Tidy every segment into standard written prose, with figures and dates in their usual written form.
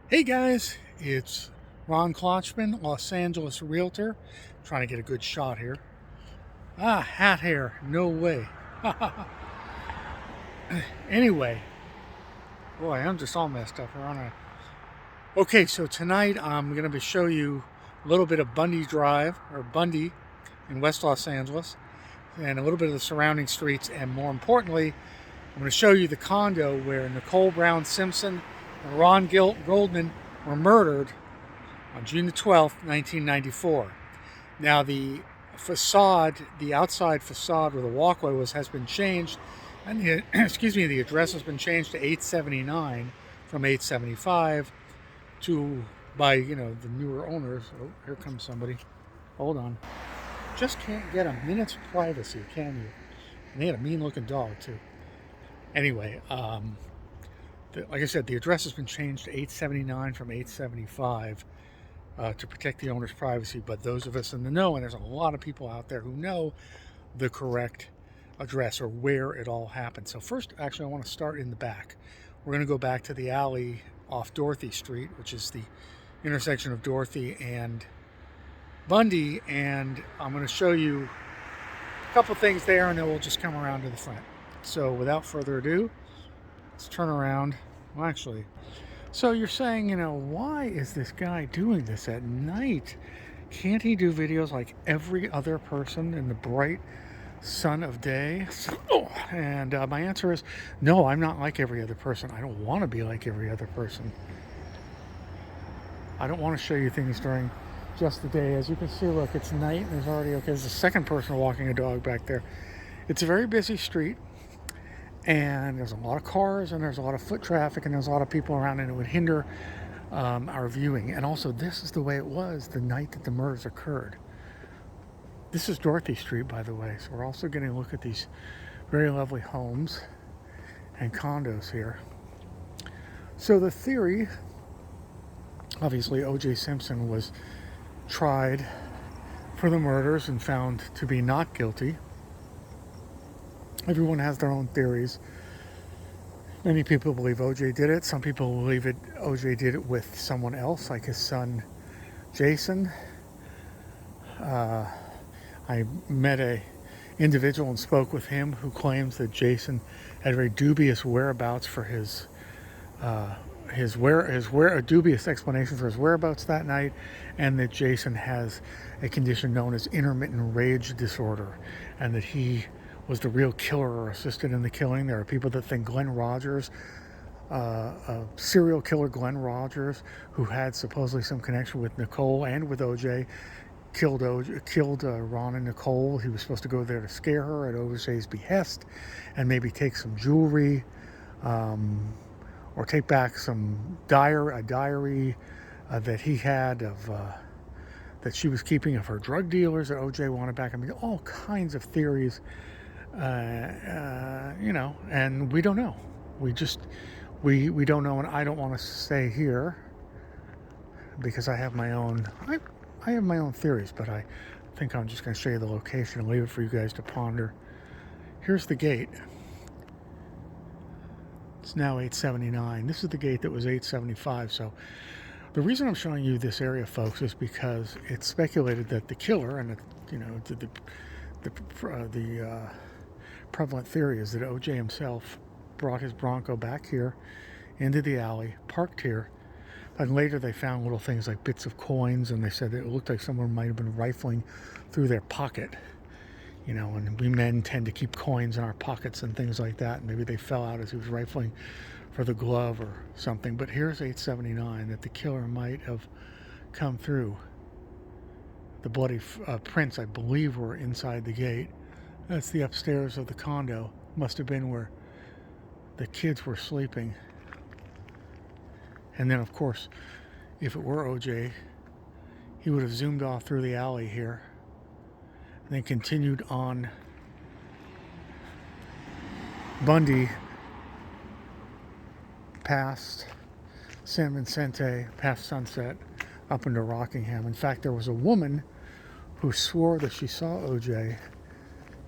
Hey guys, it's Ron Klotchman, Los Angeles Realtor. Trying to get a good shot here. Hat hair, no way. Anyway, boy, I'm just all messed up here, aren't I? Okay, so tonight I'm going to show you a little bit of Bundy Drive, or Bundy in West Los Angeles, and a little bit of the surrounding streets, and more importantly, I'm going to show you the condo where Nicole Brown Simpson and Ron Goldman were murdered on June the 12th, 1994. Now the facade, the outside facade where the walkway was, has been changed, and the, the address has been changed to 879 from 875 to by the newer owners. Oh, here comes somebody. Hold on. Just can't get a minute's privacy, can you? And they had a mean-looking dog too. Anyway, like I said, the address has been changed to 879 from 875 to protect the owner's privacy. But those of us in the know, and there's a lot of people out there who know the correct address or where it all happened. So first, actually, I want to start in the back. We're going to go back to the alley off Dorothy Street, which is the intersection of Dorothy and Bundy, and I'm going to show you a couple things there, and then we'll just come around to the front. So without further ado, let's turn around. Well, actually, so you're saying, why is this guy doing this at night? Can't he do videos like every other person in the bright sun of day? And my answer is, no, I'm not like every other person. I don't want to be like every other person. I don't want to show you things during just the day. As you can see, look, it's night and there's already, there's a second person walking a dog back there. It's a very busy street. And there's a lot of cars and there's a lot of foot traffic and there's a lot of people around, and it would hinder our viewing. And also, this is the way it was the night that the murders occurred. This is Dorothy Street, by the way, so we're also getting a look at these very lovely homes and condos here. So the theory, obviously, O.J. Simpson was tried for the murders and found to be not guilty. Everyone has their own theories. Many people believe O.J. did it. Some people believe O.J. did it with someone else, like his son, Jason. I met a individual and spoke with him who claims that Jason had very dubious whereabouts for a dubious explanation for his whereabouts that night, and that Jason has a condition known as intermittent rage disorder, and that he was the real killer or assisted in the killing. There are people that think Glenn Rogers, serial killer Glenn Rogers, who had supposedly some connection with Nicole and with O.J., killed Ron and Nicole. He was supposed to go there to scare her at O.J.'s behest and maybe take some jewelry, or take back some diary that he had of that she was keeping of her drug dealers that O.J. wanted back. I mean, all kinds of theories. And we don't know. We don't know, and I don't want to stay here because I have my own. I have my own theories, but I think I'm just going to show you the location and leave it for you guys to ponder. Here's the gate. It's now 879. This is the gate that was 875. So the reason I'm showing you this area, folks, is because it's speculated that the killer, and the prevalent theory is that O.J. himself brought his Bronco back here into the alley, parked here, and later they found little things like bits of coins, and they said that it looked like someone might have been rifling through their pocket. And we men tend to keep coins in our pockets and things like that, and maybe they fell out as he was rifling for the glove or something. But here's 879, that the killer might have come through. The bloody prints, I believe, were inside the gate. That's the upstairs of the condo. Must have been where the kids were sleeping. And then, of course, if it were O.J., he would have zoomed off through the alley here and then continued on Bundy past San Vicente, past Sunset, up into Rockingham. In fact, there was a woman who swore that she saw O.J.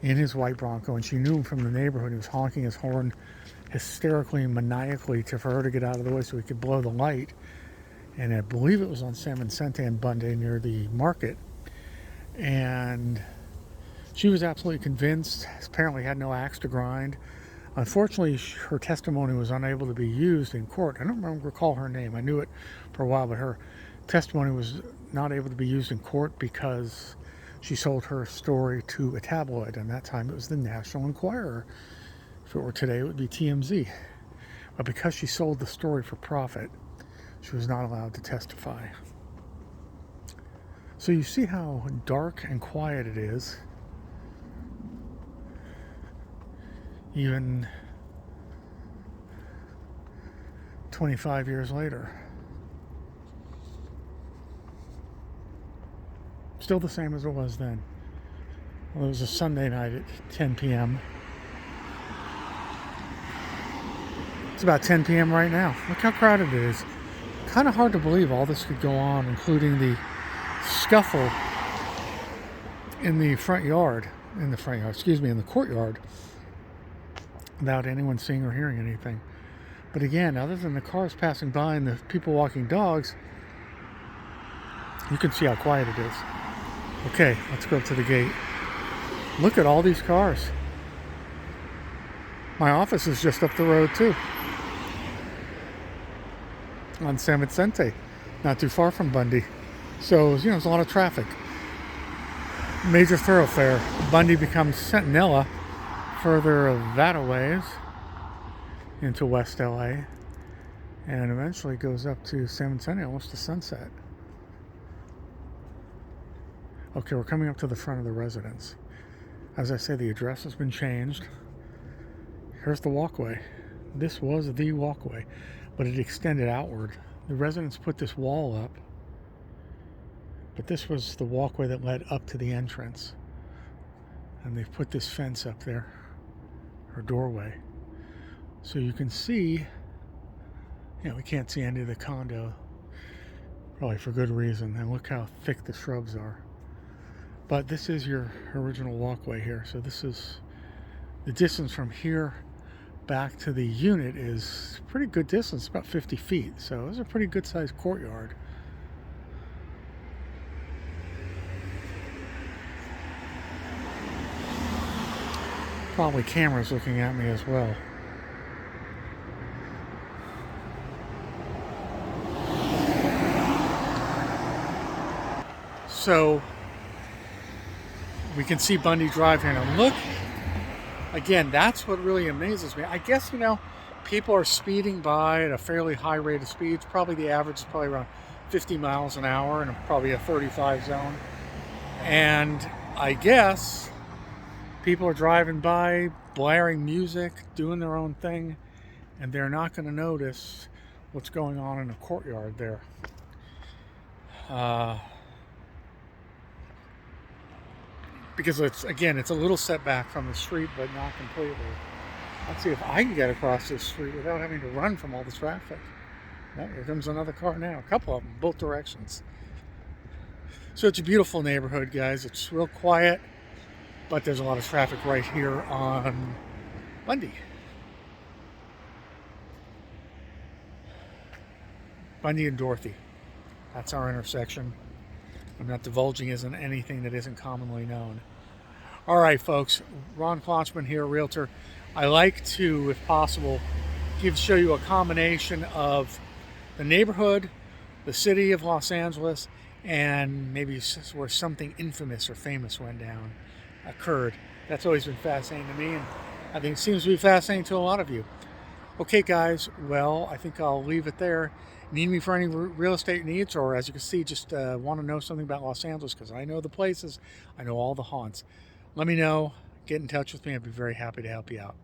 in his white Bronco, and she knew him from the neighborhood. He was honking his horn hysterically and maniacally for her to get out of the way so he could blow the light. and I believe it was on San Vicente and Bundy near the market. And she was absolutely convinced, apparently had no axe to grind. Unfortunately, her testimony was unable to be used in court. I don't recall her name. I knew it for a while, but her testimony was not able to be used in court because she sold her story to a tabloid. And that time it was the National Enquirer. If it were today, it would be TMZ. But because she sold the story for profit, she was not allowed to testify. So you see how dark and quiet it is, even 25 years later. Still the same as it was then. Well, it was a Sunday night at 10 p.m. It's about 10 p.m. right now. Look how crowded it is. Kind of hard to believe all this could go on, including the scuffle in the courtyard, without anyone seeing or hearing anything. But again, other than the cars passing by and the people walking dogs, you can see how quiet it is. Okay, let's go up to the gate. Look at all these cars. My office is just up the road too, on San Vicente, not too far from Bundy. So, there's a lot of traffic. Major thoroughfare. Bundy becomes Centinela further that a ways into West LA, and eventually goes up to San Vicente, almost to Sunset. Okay, we're coming up to the front of the residence. As I say, the address has been changed. Here's the walkway. This was the walkway, but it extended outward. The residents put this wall up, but this was the walkway that led up to the entrance. And they've put this fence up there, or doorway. So you can see, we can't see any of the condo, probably for good reason. And look how thick the shrubs are. But this is your original walkway here. So this is the distance from here back to the unit is pretty good distance, about 50 feet. So it's a pretty good sized courtyard. Probably cameras looking at me as well. So we can see Bundy Drive here. Now look, again, that's what really amazes me. I guess, people are speeding by at a fairly high rate of speed. Probably the average is probably around 50 miles an hour in probably a 35 zone. And I guess people are driving by, blaring music, doing their own thing, and they're not going to notice what's going on in the courtyard there. Because it's a little setback from the street, but not completely. Let's see if I can get across this street without having to run from all the traffic. Oh, here comes another car now. A couple of them, both directions. So it's a beautiful neighborhood, guys. It's real quiet, but there's a lot of traffic right here on Bundy. Bundy and Dorothy. That's our intersection. I'm not divulging isn't anything that isn't commonly known. All right, folks. Ron Klotchman here, Realtor. I like to, if possible, show you a combination of the neighborhood, the city of Los Angeles, and maybe where something infamous or famous occurred. That's always been fascinating to me, and I think it seems to be fascinating to a lot of you. Okay, guys. Well, I think I'll leave it there. Need me for any real estate needs, or as you can see, just want to know something about Los Angeles, because I know the places, I know all the haunts. Let me know. Get in touch with me. I'd be very happy to help you out.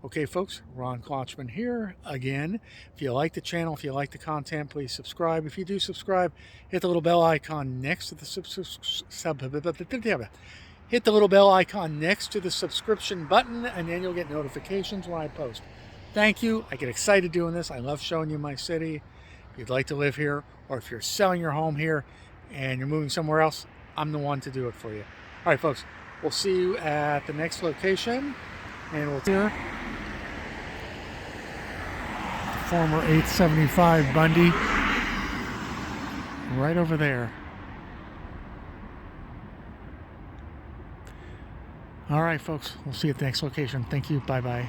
Okay, folks, Ron Klotchman here again. If you like the channel, if you like the content, please subscribe. If you do subscribe, hit the little bell icon next to the hit the little bell icon next to the subscription button, and then you'll get notifications when I post. Thank you. I get excited doing this. I love showing you my city. If you'd like to live here, or if you're selling your home here and you're moving somewhere else, I'm the one to do it for you. All right, folks, we'll see you at the next location, and we'll here. Former 875 Bundy. right over there. All right, folks, we'll see you at the next location. Thank you. Bye-bye.